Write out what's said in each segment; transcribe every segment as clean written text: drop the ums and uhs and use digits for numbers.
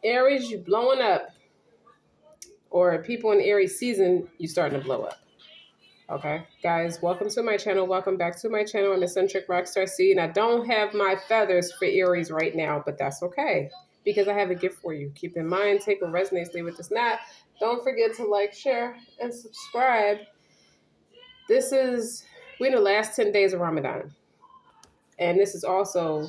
Aries, you blowing up. Or people in Aries season, you starting to blow up. Okay, guys, welcome to my channel. Welcome back to my channel. I'm Eccentric RockStar'Seed, and I don't have my feathers for Aries right now, but that's okay because I have a gift for you. Keep in mind, take what resonates, leave what does not. Don't forget to like, share, and subscribe. We're in the last 10 days of Ramadan, and this is also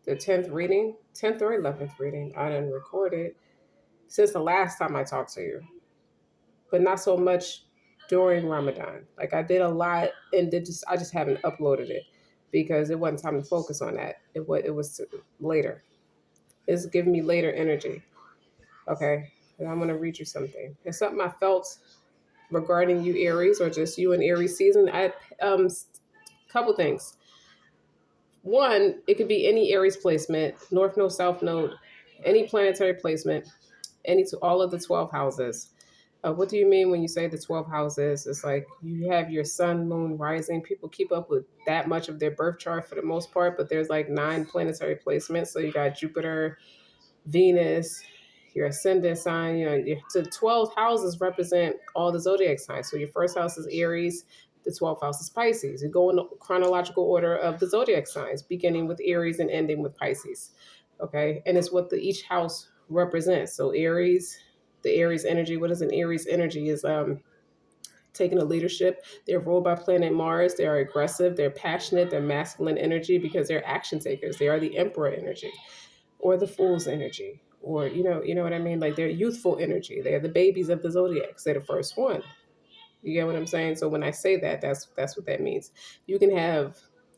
the 10th reading, 10th or 11th reading. I didn't record it since the last time I talked to you, but not so much during Ramadan. Like I did a lot, and I just haven't uploaded it because it wasn't time to focus on that. It was later. It's giving me later energy. Okay, and I'm gonna read you something. It's something I felt regarding you Aries, or just you in Aries season. Couple things. One, it could be any Aries placement, North Node, South Node, any planetary placement, any to all of the 12 houses. What do you mean when you say the 12 houses? It's like you have your sun, moon, rising. People keep up with that much of their birth chart for the most part, but there's like 9 planetary placements. So you got Jupiter, Venus, your ascendant sign. So 12 houses represent all the zodiac signs. So your first house is Aries, the 12th house is Pisces. You go in the chronological order of the zodiac signs, beginning with Aries and ending with Pisces. Okay, and it's what each house represents. So Aries, the Aries energy. What is an Aries energy? Is taking a leadership. They're ruled by planet Mars. They are aggressive. They're passionate. They're masculine energy because they're action takers. They are the Emperor energy, or the Fool's energy, or you know what I mean. Like they're youthful energy. They're the babies of the zodiacs. They're the first one. You get what I'm saying? So when I say that, that's what that means. You can have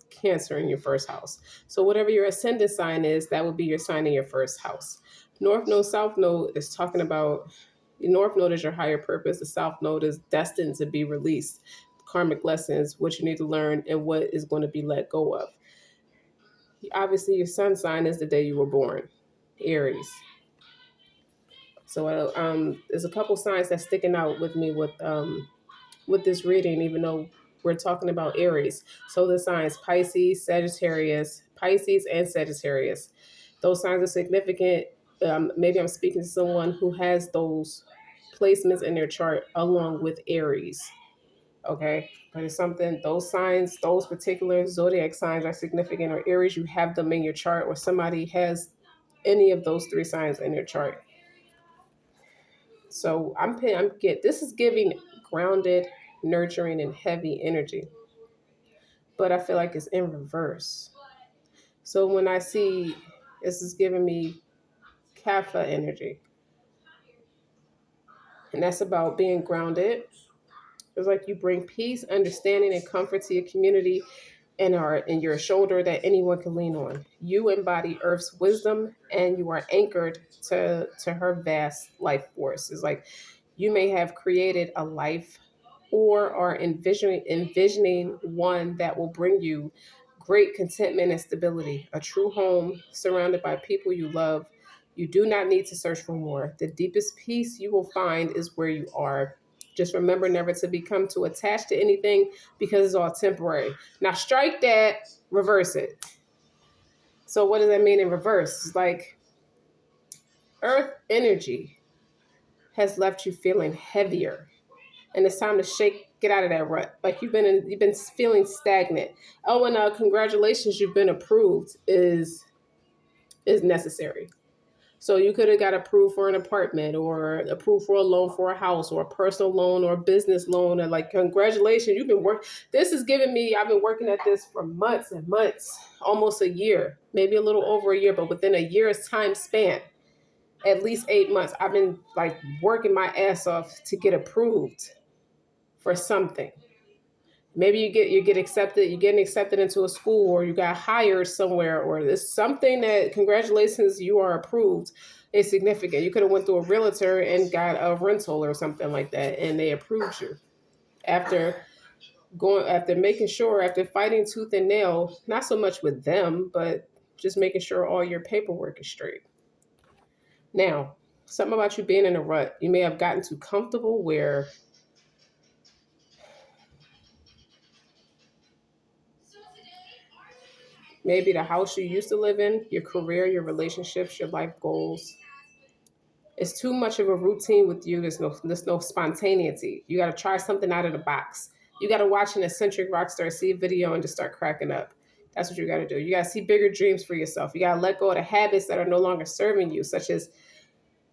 Cancer in your first house. So whatever your ascendant sign is, that would be your sign in your first house. North Node, South Node is talking about, the North Node is your higher purpose. The South Node is destined to be released. Karmic lessons, what you need to learn, and what is going to be let go of. Obviously, your sun sign is the day you were born, Aries. So there's a couple signs that's sticking out with me with this reading, even though we're talking about Aries. So the signs Pisces, Sagittarius, Pisces and Sagittarius. Those signs are significant. Maybe I'm speaking to someone who has those placements in their chart along with Aries. Okay. But it's something, those signs, those particular zodiac signs are significant, or Aries, you have them in your chart, or somebody has any of those 3 signs in their chart. So this is giving grounded, nurturing, and heavy energy, but I feel like it's in reverse. So when I see this is giving me Kapha energy, and that's about being grounded. It's like you bring peace, understanding, and comfort to your community, and are in your shoulder that anyone can lean on. You embody Earth's wisdom, and you are anchored to her vast life force. It's like you may have created a life, or are envisioning one that will bring you great contentment and stability, a true home surrounded by people you love. You do not need to search for more. The deepest peace you will find is where you are. Just remember never to become too attached to anything because it's all temporary. Now strike that, reverse it. So what does that mean in reverse? It's like Earth energy has left you feeling heavier, and it's time to get out of that rut. Like you've been feeling stagnant. Oh, and congratulations, you've been approved is necessary. So you could have got approved for an apartment, or approved for a loan for a house, or a personal loan, or a business loan, and like congratulations, you've been working. This is giving me. I've been working at this for months and months, almost a year, maybe a little over a year, but within a year's time span, at least 8 months, I've been like working my ass off to get approved for something. Maybe you're getting accepted into a school, or you got hired somewhere, or there's something that congratulations, you are approved. It's significant. You could have went through a realtor and got a rental or something like that, and they approved you after making sure, after fighting tooth and nail, not so much with them, but just making sure all your paperwork is straight. Now, something about you being in a rut. You may have gotten too comfortable where maybe the house you used to live in, your career, your relationships, your life goals, It's too much of a routine with you. There's no spontaneity. You got to try something out of the box. You got to watch an eccentric RockStar'Seed video and just start cracking up. That's what you got to do. You got to see bigger dreams for yourself. You got to let go of the habits that are no longer serving you, such as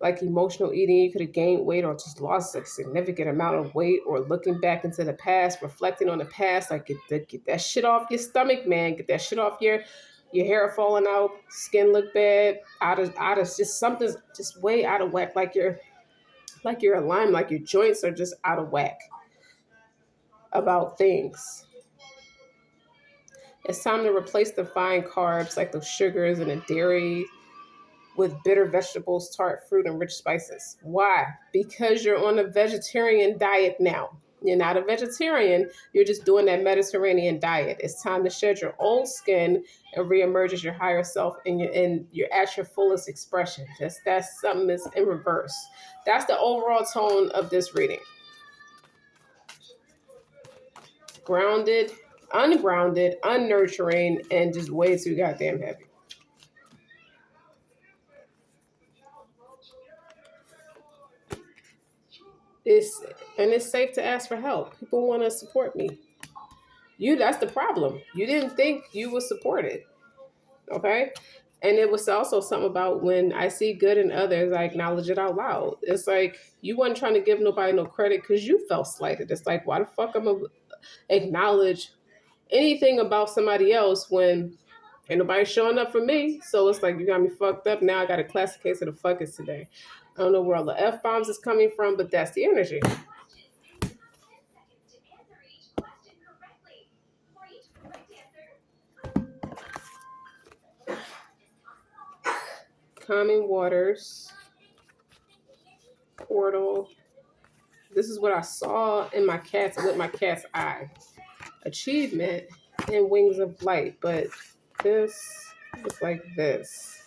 like emotional eating. You could have gained weight or just lost a significant amount of weight, or looking back into the past, reflecting on the past. Like get that shit off your stomach, man. Get that shit off your hair falling out, skin look bad, out of just something's just way out of whack. Like you're aligned, like your joints are just out of whack about things. It's time to replace the fine carbs like the sugars and the dairy with bitter vegetables, tart fruit, and rich spices. Why? Because you're on a vegetarian diet now. You're not a vegetarian, you're just doing that Mediterranean diet. It's time to shed your old skin and reemerge as your higher self, and you're at your fullest expression. That's something that's in reverse. That's the overall tone of this reading. Grounded, ungrounded, unnurturing, and just way too goddamn heavy. It's safe to ask for help. People want to support me. That's the problem. You didn't think you were supported. Okay? And it was also something about when I see good in others, I acknowledge it out loud. It's like you wasn't trying to give nobody no credit because you felt slighted. It's like, why the fuck I'm gonna acknowledge anything about somebody else when ain't nobody showing up for me? So it's like you got me fucked up. Now I got a classic case of the fuckers today. I don't know where all the F bombs is coming from, but that's the energy. Calming waters, portal. This is what I saw in my cat's with my cat's eye. Achievement and wings of light, but this looks like this.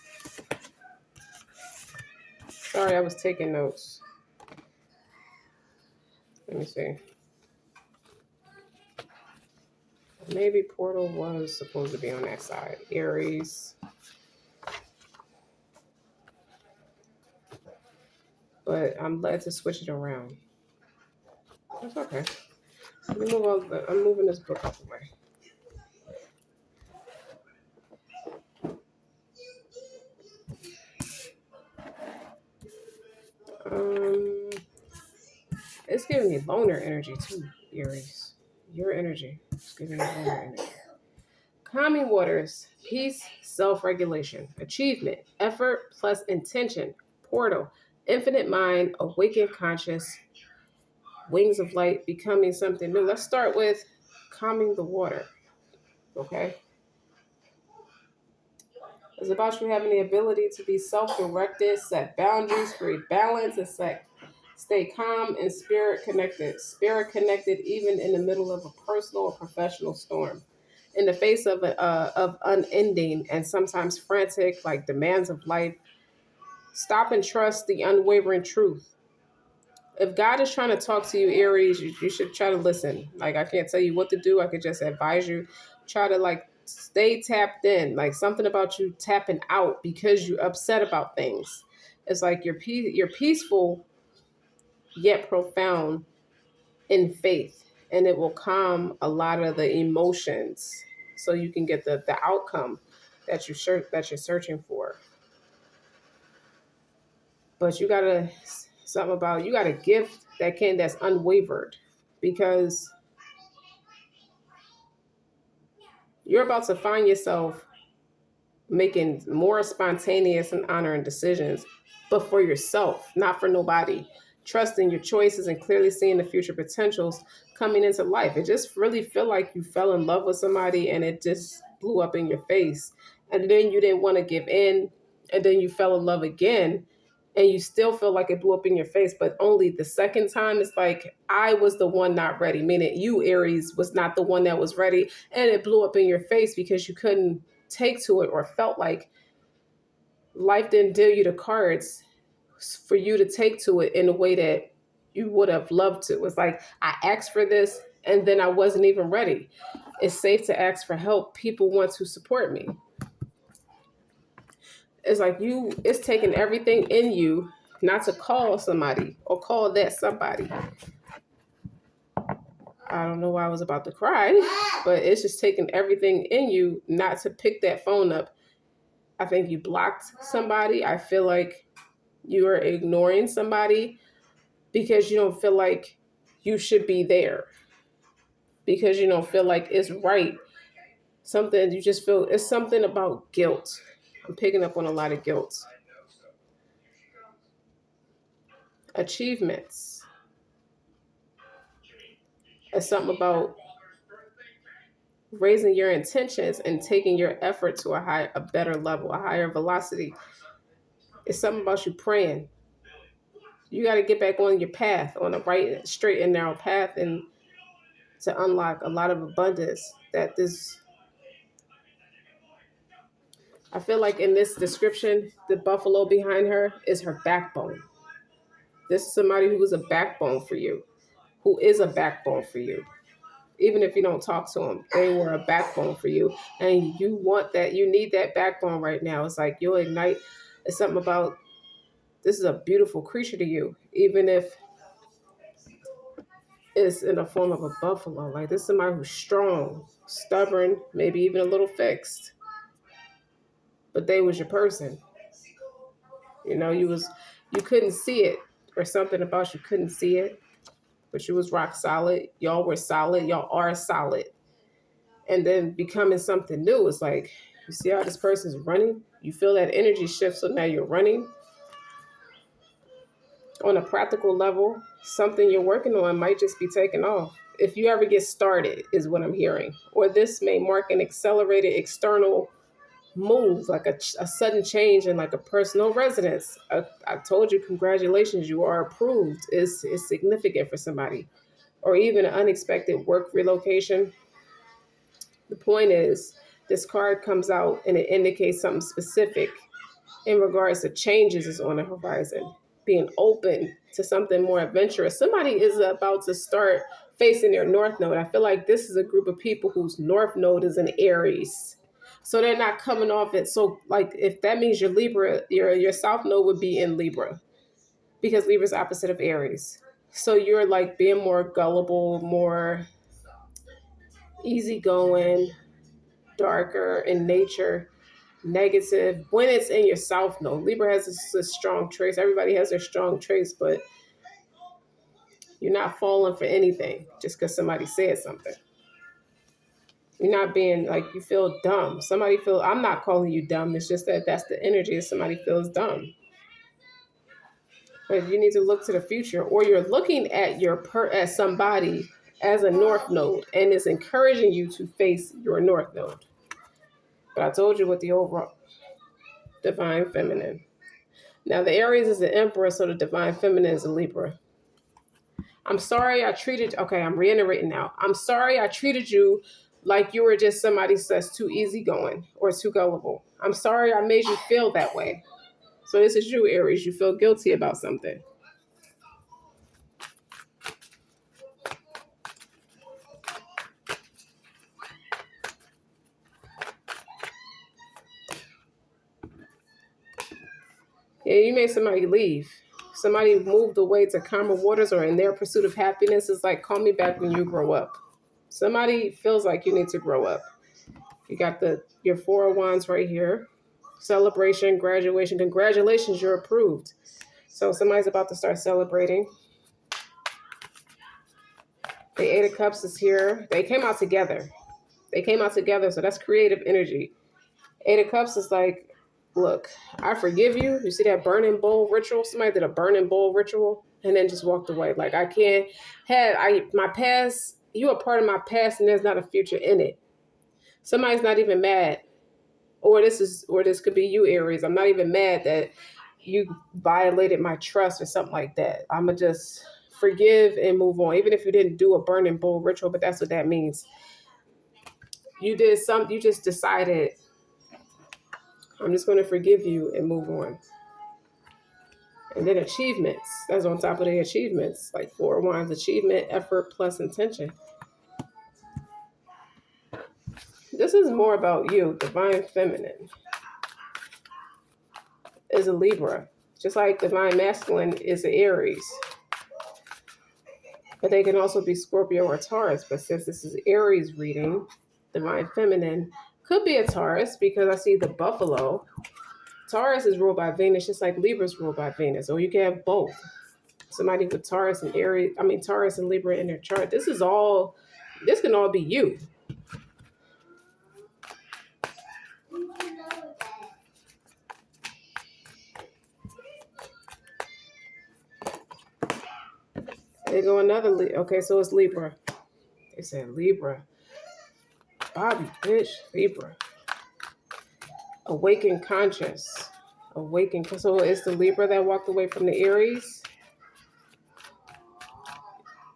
Sorry, I was taking notes. Let me see. Maybe portal was supposed to be on that side. Aries. But I'm led to switch it around. That's okay. Let me move on. I'm moving this book out the way. It's giving me loner energy too, Aries. Your energy. It's giving me loner energy. Calming waters, peace, self-regulation, achievement, effort plus intention, portal, infinite mind, awakened conscious, wings of light, becoming something new. Let's start with calming the water, okay? It's about you having the ability to be self-directed, set boundaries, create balance, and stay calm and spirit connected. Spirit connected even in the middle of a personal or professional storm. In the face of unending and sometimes frantic like demands of life, stop and trust the unwavering truth. If God is trying to talk to you, Aries, you should try to listen. Like, I can't tell you what to do. I could just advise you. Try to like stay tapped in. Like something about you tapping out because you're upset about things. It's like you're peaceful yet profound in faith, and it will calm a lot of the emotions so you can get the outcome that you're searching for. But you gotta something about you got a gift that's unwavered, because you're about to find yourself making more spontaneous and honoring decisions, but for yourself, not for nobody. Trusting your choices and clearly seeing the future potentials coming into life. It just really feel like you fell in love with somebody and it just blew up in your face. And then you didn't want to give in, and then you fell in love again and you still feel like it blew up in your face, but only the second time it's like I was the one not ready, meaning you, Aries, was not the one that was ready, and it blew up in your face because you couldn't take to it or felt like life didn't deal you the cards for you to take to it in a way that you would have loved to. It's like I asked for this and then I wasn't even ready. It's safe to ask for help. People want to support me. It's like it's taking everything in you not to call somebody or call that somebody. I don't know why I was about to cry, but it's just taking everything in you not to pick that phone up. I think you blocked somebody. I feel like you are ignoring somebody because you don't feel like you should be there, because you don't feel like it's right. Something you just feel, it's something about guilt. I'm picking up on a lot of guilt. Achievements. It's something about raising your intentions and taking your effort to a better level, a higher velocity. It's something about you praying. You got to get back on your path, on the right, straight and narrow path, and to unlock a lot of abundance. I feel like in this description, the buffalo behind her is her backbone. This is somebody who is a backbone for you, who is a backbone for you. Even if you don't talk to them, they were a backbone for you. And you want that, you need that backbone right now. It's like you'll ignite. It's something about, this is a beautiful creature to you, even if it's in the form of a buffalo. Like, this is somebody who's strong, stubborn, maybe even a little fixed. But they was your person. You know, you couldn't see it, or something about you couldn't see it, but you was rock solid. Y'all were solid. Y'all are solid. And then becoming something new. It's like, you see how this person's running? You feel that energy shift, so now you're running. On a practical level, something you're working on might just be taken off. If you ever get started, is what I'm hearing. Or this may mark an accelerated external move, like a sudden change in like a personal residence. I told you, congratulations, you are approved. Is significant for somebody. Or even an unexpected work relocation. The point is, this card comes out and it indicates something specific in regards to changes is on the horizon, being open to something more adventurous. Somebody is about to start facing their north node. I feel like this is a group of people whose north node is in Aries. So they're not coming off it. So like, if that means your Libra, your south node would be in Libra, because Libra is opposite of Aries. So you're like being more gullible, more easygoing, darker in nature, negative when it's in your south node. Libra has a strong traits. Everybody has their strong traits, but you're not falling for anything just because somebody said something. You're not being like, you feel dumb. Somebody feel, I'm not calling you dumb. It's just that that's the energy if somebody feels dumb. But you need to look to the future, or you're looking at at somebody as a north node, and it's encouraging you to face your north node. But I told you what the overall divine feminine. Now the Aries is the emperor, so the divine feminine is a Libra. I'm sorry I treated, okay, I'm reiterating now. I'm sorry I treated you like you were just somebody that's too easygoing or too gullible. I'm sorry I made you feel that way. So this is you, Aries. You feel guilty about something. Yeah, you made somebody leave. Somebody moved away to calmer waters or in their pursuit of happiness. Is like, call me back when you grow up. Somebody feels like you need to grow up. You got your Four of Wands right here. Celebration, graduation. Congratulations, you're approved. So somebody's about to start celebrating. The Eight of Cups is here. They came out together. So that's creative energy. Eight of Cups is like, look, I forgive you. You see that burning bowl ritual? Somebody did a burning bowl ritual and then just walked away. Like, I can't have, my past, you are part of my past and there's not a future in it. Somebody's not even mad. Or this could be you, Aries. I'm not even mad that you violated my trust or something like that. I'ma just forgive and move on. Even if you didn't do a burning bowl ritual, but that's what that means. You just decided, I'm just gonna forgive you and move on. And then achievements. That's on top of the achievements. Like Four of Wands, achievement, effort, plus intention. This is more about you. Divine feminine is a Libra. Just like divine masculine is an Aries. But they can also be Scorpio or Taurus. But since this is Aries reading, divine feminine could be a Taurus because I see the buffalo. Taurus is ruled by Venus, just like Libra is ruled by Venus. Or you can have both. Somebody with Taurus and Aries, Taurus and Libra in their chart. This can all be you. They go another, okay, so it's Libra. They said Libra. Bobby, bitch, Libra. Awakened conscious. Awakened. So it's the Libra that walked away from the Aries.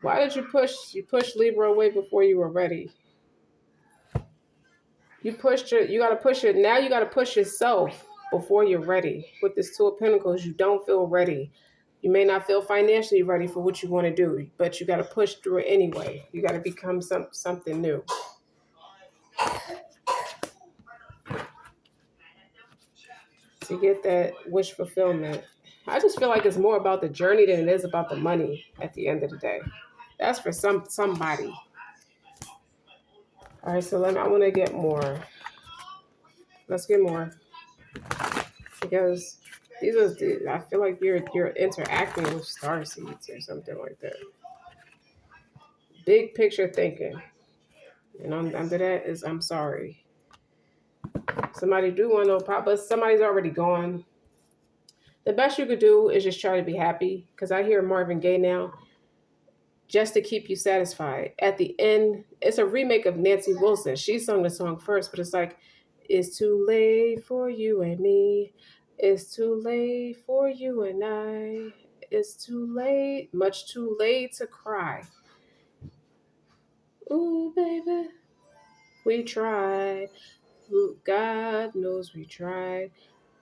Why did you push Libra away before you were ready? You gotta push it. Now you gotta push yourself before you're ready. With this Two of Pentacles, you don't feel ready. You may not feel financially ready for what you want to do, but you gotta push through it anyway. You gotta become something new. To get that wish fulfillment. I just feel like it's more about the journey than it is about the money at the end of the day. That's for somebody. All right, so I want to get more. Let's get more. Because I feel like you're interacting with star seeds or something like that. Big picture thinking. And under that is I'm sorry. Somebody do want to know, but somebody's already gone. The best you could do is just try to be happy. Because I hear Marvin Gaye now. Just to keep you satisfied. At the end, it's a remake of Nancy Wilson. She sung the song first, but it's like, it's too late for you and me. It's too late for you and I. It's too late, much too late to cry. Ooh, baby, we tried. God knows we tried.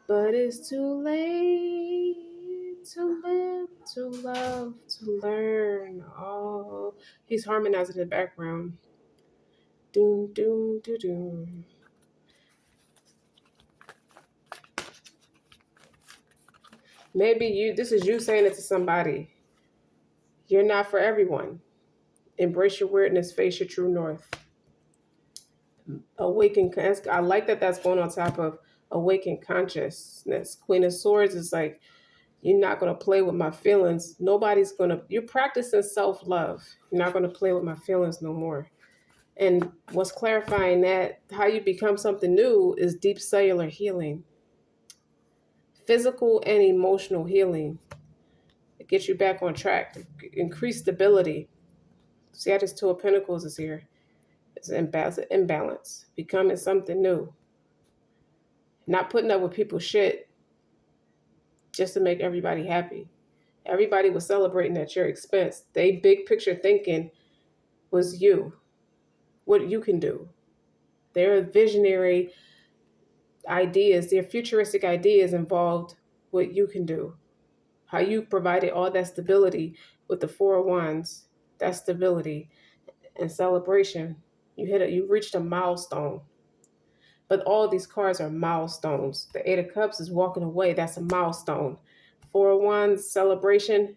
But it's too late to live, to love, to learn. Oh, he's harmonizing in the background. Doom, doom, doom, doom. Maybe this is you saying it to somebody. You're not for everyone. Embrace your weirdness, face your true north. Awaken. I like that that's going on top of awaken consciousness. Queen of Swords is like, you're not going to play with my feelings. You're practicing self-love. You're not going to play with my feelings no more. And what's clarifying that, how you become something new is deep cellular healing. Physical and emotional healing. It gets you back on track. Increase stability. See how this Two of Pentacles is here. It's an imbalance. Becoming something new. Not putting up with people's shit just to make everybody happy. Everybody was celebrating at your expense. They big picture thinking was you. What you can do. Their visionary ideas, their futuristic ideas involved what you can do. How you provided all that stability with the Four of Wands, that stability and celebration. You reached a milestone. But all these cards are milestones. The Eight of Cups is walking away. That's a milestone. Four of Wands, celebration.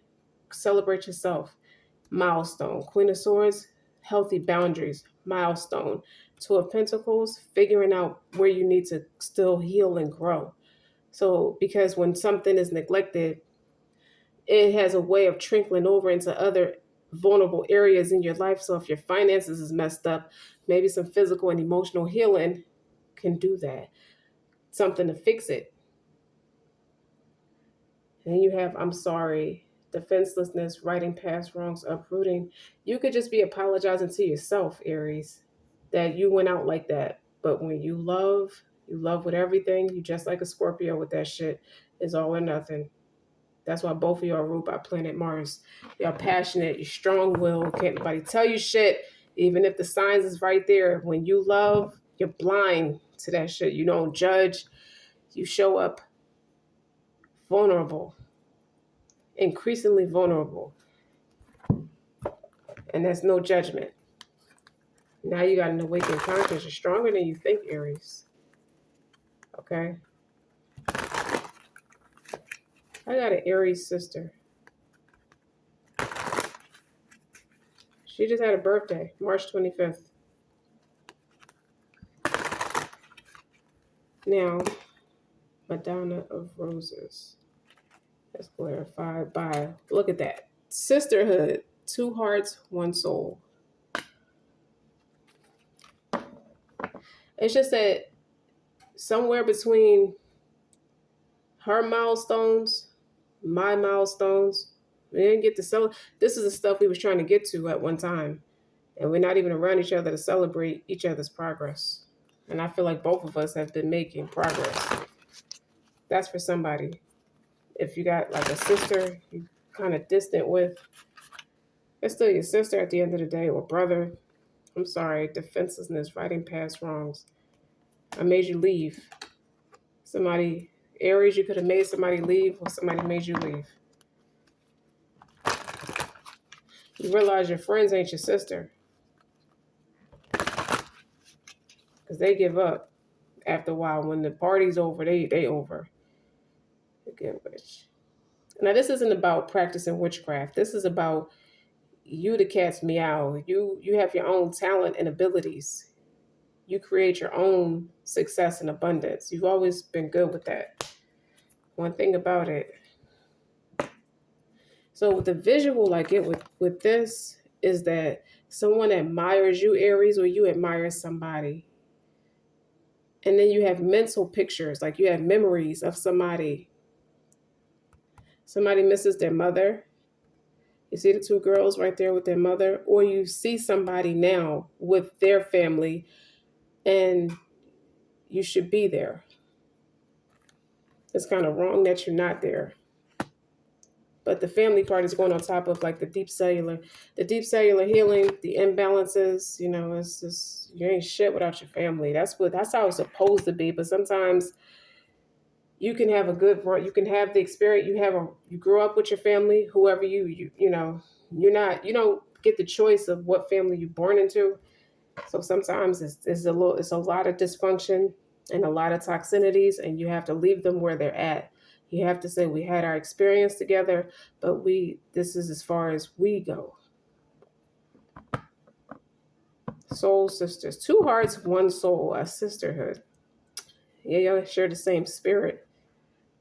Celebrate yourself. Milestone. Queen of Swords, healthy boundaries. Milestone. Two of Pentacles, figuring out where you need to still heal and grow. So, because when something is neglected, it has a way of trickling over into other vulnerable areas in your life. So if your finances is messed up, maybe some physical and emotional healing can do that. Something to fix it. And you have, I'm sorry, defenselessness, righting past wrongs, uprooting. You could just be apologizing to yourself, Aries, that you went out like that. But when you love with everything. You just like a Scorpio with that shit. It's all or nothing. That's why both of you are ruled by planet Mars. You're passionate, you're strong-willed, can't nobody tell you shit, even if the signs is right there. When you love, you're blind to that shit. You don't judge. You show up vulnerable, increasingly vulnerable. And there's no judgment. Now you got an awakened conscience. You're stronger than you think, Aries. Okay? I got an Aries sister. She just had a birthday, March 25th. Now, Madonna of Roses is clarified by, look at that. Sisterhood, 2 hearts, 1 soul. It's just that somewhere between her milestones, my milestones, we didn't get to celebrate. This is the stuff we was trying to get to at one time. And we're not even around each other to celebrate each other's progress. And I feel like both of us have been making progress. That's for somebody. If you got like a sister you kind of distant with, it's still your sister at the end of the day, or brother. I'm sorry, defenselessness, fighting past wrongs. I made you leave. Somebody, Aries, you could have made somebody leave, or somebody made you leave. You realize your friends ain't your sister. Because they give up after a while. When the party's over, they over. Again, which. Now, this isn't about practicing witchcraft. This is about you, the cat's meow. You have your own talent and abilities. You create your own success and abundance. You've always been good with that. One thing about it. So the visual I get with this is that someone admires you, Aries, or you admire somebody. And then you have mental pictures, like you have memories of somebody. Somebody misses their mother. You see the 2 girls right there with their mother, or you see somebody now with their family and you should be there. It's kind of wrong that you're not there. But the family part is going on top of like the deep cellular healing, the imbalances, it's just, you ain't shit without your family. That's how it's supposed to be. But sometimes you can have you can have the experience, you grew up with your family, whoever you don't get the choice of what family you're born into. So sometimes it's a lot of dysfunction and a lot of toxicities, and you have to leave them where they're at. You have to say, we had our experience together, but this is as far as we go. Soul sisters, 2 hearts, 1 soul, a sisterhood. Yeah, y'all share the same spirit.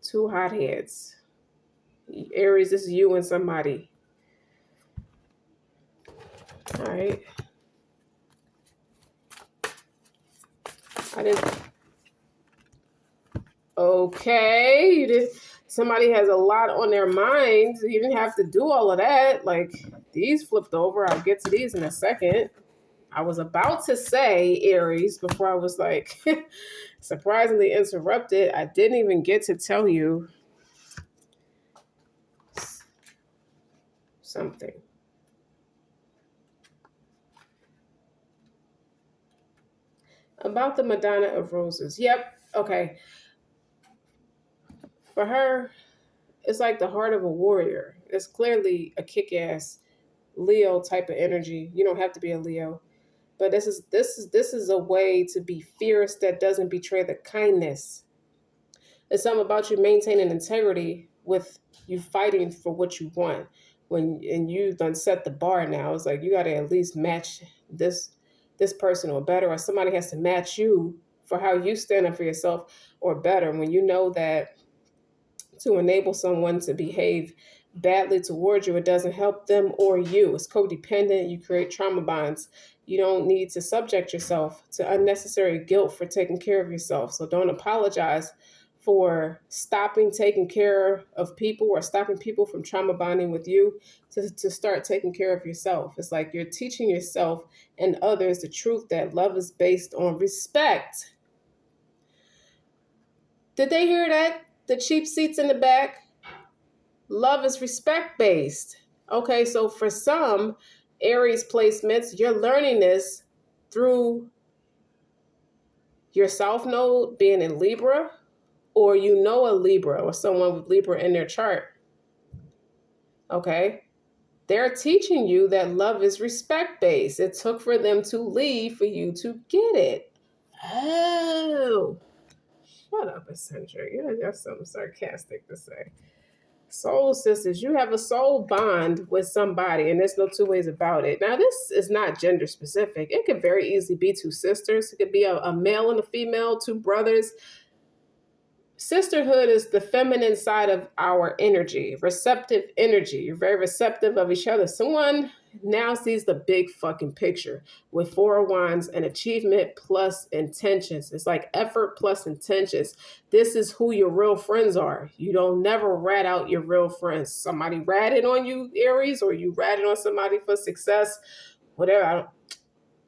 2 hotheads. Aries, this is you and somebody. All right. I didn't. Okay, you did. Somebody has a lot on their minds. You didn't have to do all of that. Like, these flipped over. I'll get to these in a second. I was about to say Aries before I was like surprisingly interrupted. I didn't even get to tell you something. About the Madonna of Roses. Yep. Okay. For her, it's like the heart of a warrior. It's clearly a kick-ass Leo type of energy. You don't have to be a Leo. But this is a way to be fierce that doesn't betray the kindness. It's something about you maintaining integrity with you fighting for what you want. And you done set the bar now. It's like you gotta at least match this person or better, or somebody has to match you for how you stand up for yourself or better. When you know that to enable someone to behave badly towards you, it doesn't help them or you. It's codependent. You create trauma bonds. You don't need to subject yourself to unnecessary guilt for taking care of yourself. So don't apologize for stopping taking care of people or stopping people from trauma bonding with you to start taking care of yourself. It's like you're teaching yourself and others the truth that love is based on respect. Did they hear that? The cheap seats in the back? Love is respect based. Okay, so for some Aries placements, you're learning this through your South Node being in Libra, or a Libra or someone with Libra in their chart. Okay, they're teaching you that love is respect based. It took for them to leave for you to get it. Oh, shut up, Eccentric. That's something sarcastic to say. Soul sisters, you have a soul bond with somebody, and there's no two ways about it. Now, this is not gender specific. It could very easily be two sisters. It could be a male and a female, two brothers. Sisterhood is the feminine side of our energy, receptive energy. You're very receptive of each other. Someone now sees the big fucking picture with Four of Wands and achievement plus intentions. It's like effort plus intentions. This is who your real friends are. You don't never rat out your real friends. Somebody ratted on you, Aries, or you ratted on somebody for success, whatever.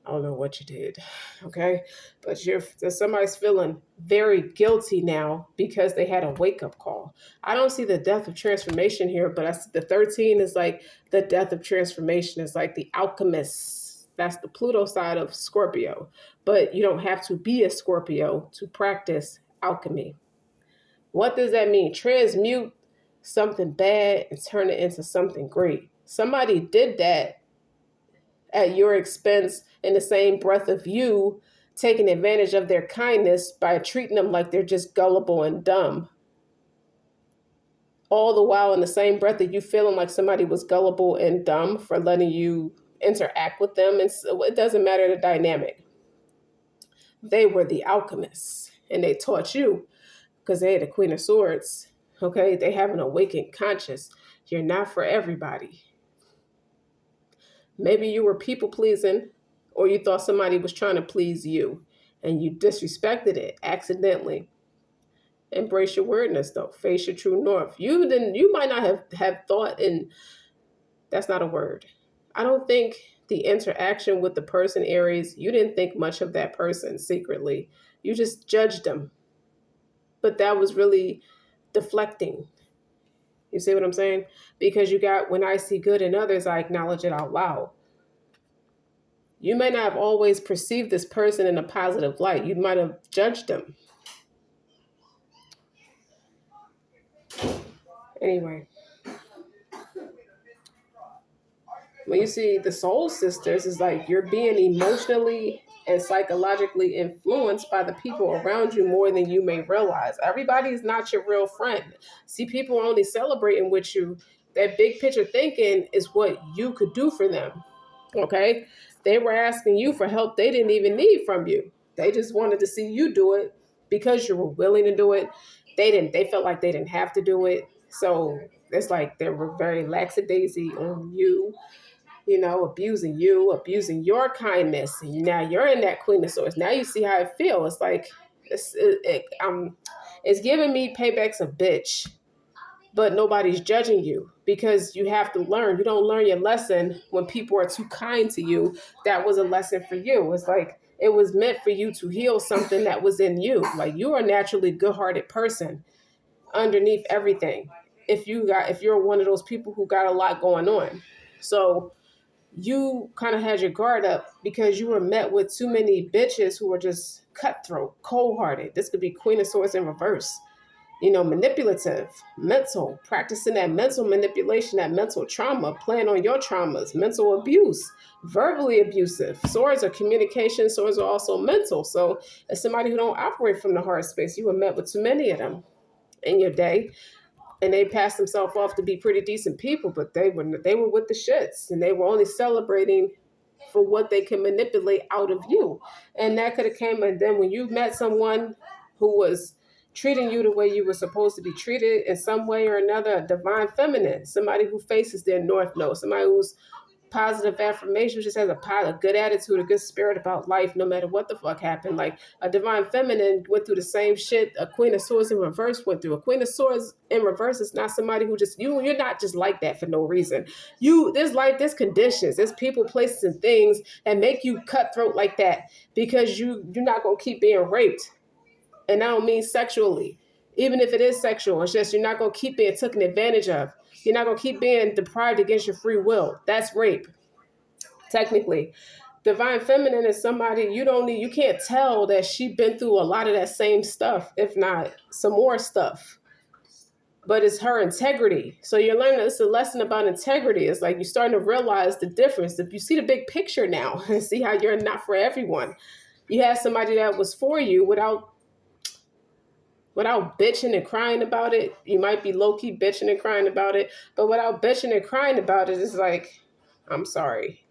I don't know what you did, okay? But somebody's feeling very guilty now because they had a wake-up call. I don't see the death of transformation here, but I see the 13 is like the death of transformation. Is like the alchemist. That's the Pluto side of Scorpio. But you don't have to be a Scorpio to practice alchemy. What does that mean? Transmute something bad and turn it into something great. Somebody did that at your expense in the same breath of you taking advantage of their kindness by treating them like they're just gullible and dumb. All the while in the same breath that you feeling like somebody was gullible and dumb for letting you interact with them. And so it doesn't matter the dynamic. They were the alchemists and they taught you because they had the Queen of Swords. Okay, they have an awakened conscience. You're not for everybody. Maybe you were people pleasing, or you thought somebody was trying to please you and you disrespected it accidentally. Embrace your weirdness though. Face your true north. You might not have thought, and that's not a word. I don't think the interaction with the person, Aries, you didn't think much of that person secretly. You just judged them. But that was really deflecting. You see what I'm saying? Because you got, when I see good in others, I acknowledge it out loud. You may not have always perceived this person in a positive light. You might have judged them. Anyway, when you see the soul sisters, it's like you're being emotionally and psychologically influenced by the people around you more than you may realize. Everybody is not your real friend. See, people only celebrating with you. That big picture thinking is what you could do for them. Okay? They were asking you for help they didn't even need from you. They just wanted to see you do it because you were willing to do it. They felt like they didn't have to do it. So it's like they were very lackadaisy on you, abusing you, abusing your kindness. And now you're in that Queen of Swords. Now you see how it feels. It's like it's giving me payback's a bitch, but nobody's judging you because you have to learn. You don't learn your lesson when people are too kind to you. That was a lesson for you. It's like it was meant for you to heal something that was in you. Like you are a naturally good-hearted person underneath everything. If you're one of those people who got a lot going on. So you kind of had your guard up because you were met with too many bitches who were just cutthroat, cold-hearted. This could be Queen of Swords in reverse. Manipulative, mental, practicing that mental manipulation, that mental trauma, playing on your traumas, mental abuse, verbally abusive. Swords are communication, swords are also mental. So as somebody who don't operate from the heart space, you were met with too many of them in your day. And they passed themselves off to be pretty decent people, but they were with the shits, and they were only celebrating for what they can manipulate out of you. And that could have came, and then when you met someone who was treating you the way you were supposed to be treated in some way or another, a divine feminine, somebody who faces their north node, somebody who's positive affirmation, just has a good attitude, a good spirit about life, no matter what the fuck happened. Like a divine feminine went through the same shit a Queen of Swords in reverse went through. A Queen of Swords in reverse is not somebody who just you're not just like that for no reason. There's conditions, there's people, places, and things that make you cutthroat like that because you're not gonna keep being raped. And I don't mean sexually. Even if it is sexual, it's just you're not going to keep being taken advantage of. You're not going to keep being deprived against your free will. That's rape, technically. Divine feminine is somebody you can't tell that she's been through a lot of that same stuff, if not some more stuff. But it's her integrity. So you're learning, it's a lesson about integrity. It's like you're starting to realize the difference. If you see the big picture now and see how you're not for everyone. You had somebody that was for you without without bitching and crying about it. You might be low-key bitching and crying about it, but without bitching and crying about it, it's like, I'm sorry.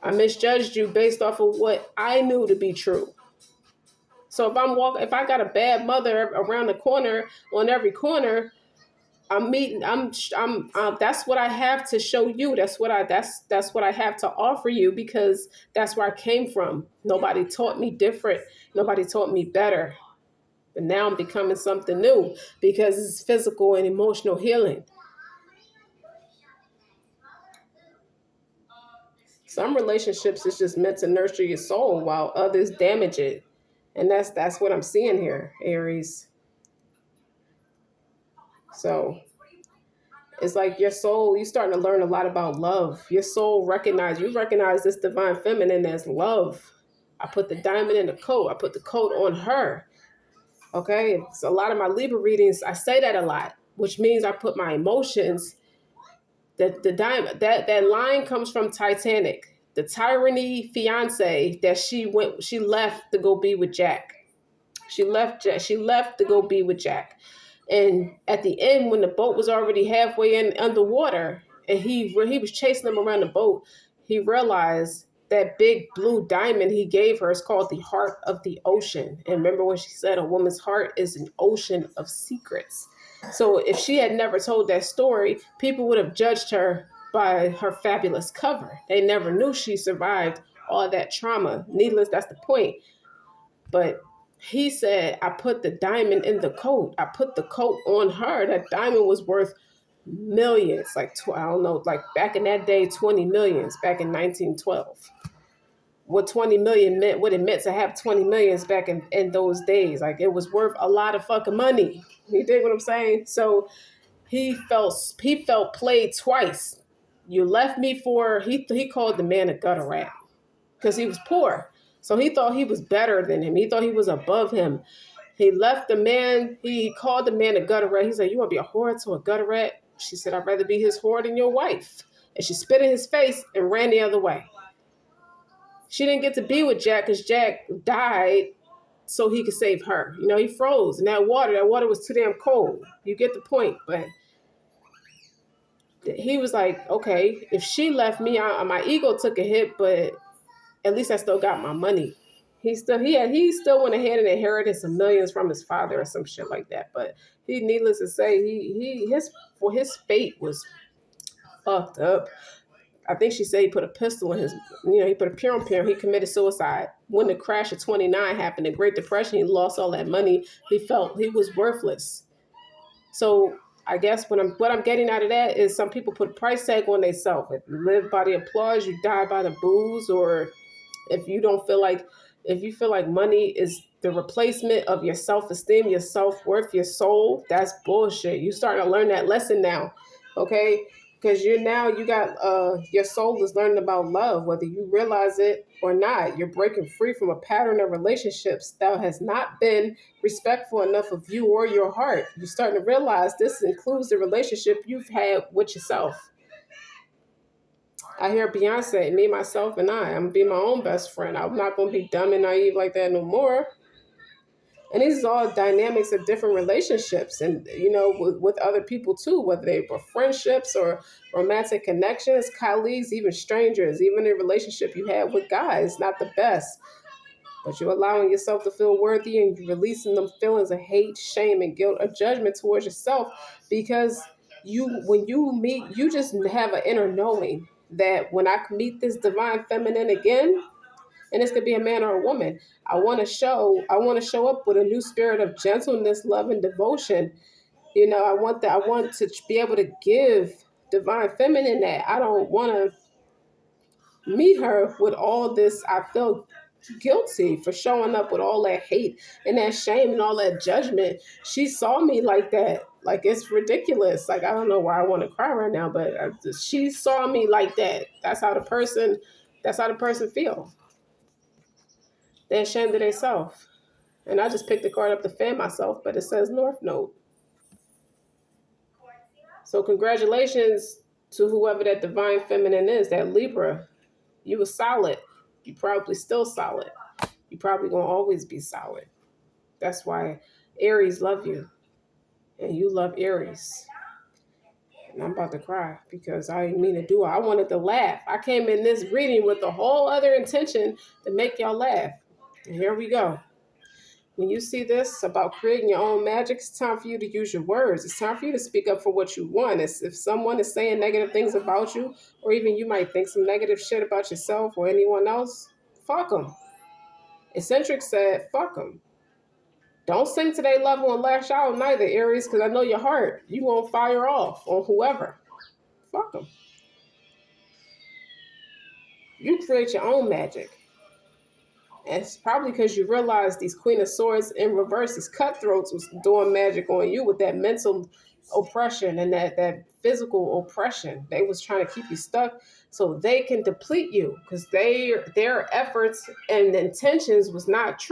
I misjudged you based off of what I knew to be true. So if I got a bad mother around the corner, on every corner, that's what I have to show you. That's what I have to offer you, because that's where I came from. Nobody taught me different. Nobody taught me better. But now I'm becoming something new because it's physical and emotional healing. Some relationships is just meant to nurture your soul while others damage it. And that's what I'm seeing here, Aries. So it's like your soul, you're starting to learn a lot about love. Your soul you recognize this divine feminine as love. I put the diamond in the coat. I put the coat on her. Okay. It's a lot of my Libra readings. I say that a lot, which means I put my emotions. The diamond, that line comes from Titanic. The tyranny fiance that she left to go be with Jack. She left to go be with Jack. And at the end, when the boat was already halfway in underwater, and he was chasing them around the boat, he realized that big blue diamond he gave her is called the heart of the ocean. And remember when she said a woman's heart is an ocean of secrets. So if she had never told that story, people would have judged her by her fabulous cover. They never knew she survived all that trauma. Needless, that's the point. But he said, I put the diamond in the coat. I put the coat on her. That diamond was worth millions. Like, I don't know, like back in that day, 20 millions, back in 1912. What 20 million meant, what it meant to have 20 millions back in those days. Like, it was worth a lot of fucking money. You dig what I'm saying? So he felt played twice. You left me for, he called the man a gutter rat because he was poor. So he thought he was better than him. He thought he was above him. He left the man, he called the man a gutter rat. He said, you want to be a whore to a gutter rat? She said, I'd rather be his whore than your wife. And she spit in his face and ran the other way. She didn't get to be with Jack because Jack died so he could save her. You know, he froze in that water was too damn cold. You get the point. But he was like, okay, if she left me, my ego took a hit, but at least I still got my money. He still went ahead and inherited some millions from his father or some shit like that. But needless to say, his fate was fucked up. I think she said he put a pistol in his, he put a pure. He committed suicide. When the crash of 29 happened, the Great Depression, he lost all that money. He felt he was worthless. So I guess what I'm getting out of that is some people put a price tag on themselves. If you live by the applause, you die by the booze. Or if you feel like money is the replacement of your self-esteem, your self-worth, your soul, that's bullshit. You starting to learn that lesson now, okay? Because you got your soul is learning about love, whether you realize it or not. You're breaking free from a pattern of relationships that has not been respectful enough of you or your heart. You're starting to realize this includes the relationship you've had with yourself. I hear Beyonce, me, myself, and I'm going to be my own best friend. I'm not going to be dumb and naive like that no more. And these are all dynamics of different relationships and, with other people too, whether they were friendships or romantic connections, colleagues, even strangers, even a relationship you had with guys, not the best. But you're allowing yourself to feel worthy and you're releasing them feelings of hate, shame, and guilt or judgment towards yourself because when you meet, you just have an inner knowing that when I meet this divine feminine again, and this could be a man or a woman, I want to show up with a new spirit of gentleness, love, and devotion. I want to be able to give divine feminine that. I don't want to meet her with all this. I feel guilty for showing up with all that hate and that shame and all that judgment. She saw me like that. Like, it's ridiculous. Like, I don't know why I want to cry right now, but she saw me like that. That's how the person feel. They're ashamed of themselves. And I just picked the card up to fan myself, but it says North Node. So congratulations to whoever that divine feminine is, that Libra. You were solid. You probably still solid. You probably gonna always be solid. That's why Aries love you, and you love Aries. And I'm about to cry because I didn't mean to do it. I wanted to laugh. I came in this reading with a whole other intention to make y'all laugh. And here we go. When you see this about creating your own magic, it's time for you to use your words. It's time for you to speak up for what you want. If someone is saying negative things about you, or even you might think some negative shit about yourself or anyone else, fuck them. Eccentric said, fuck them. Don't sink to their level and lash out neither, Aries, because I know your heart. You won't fire off on whoever. Fuck them. You create your own magic. And it's probably because you realize these Queen of Swords in reverse, these cutthroats was doing magic on you with that mental oppression and that physical oppression. They was trying to keep you stuck so they can deplete you because their efforts and intentions was not true.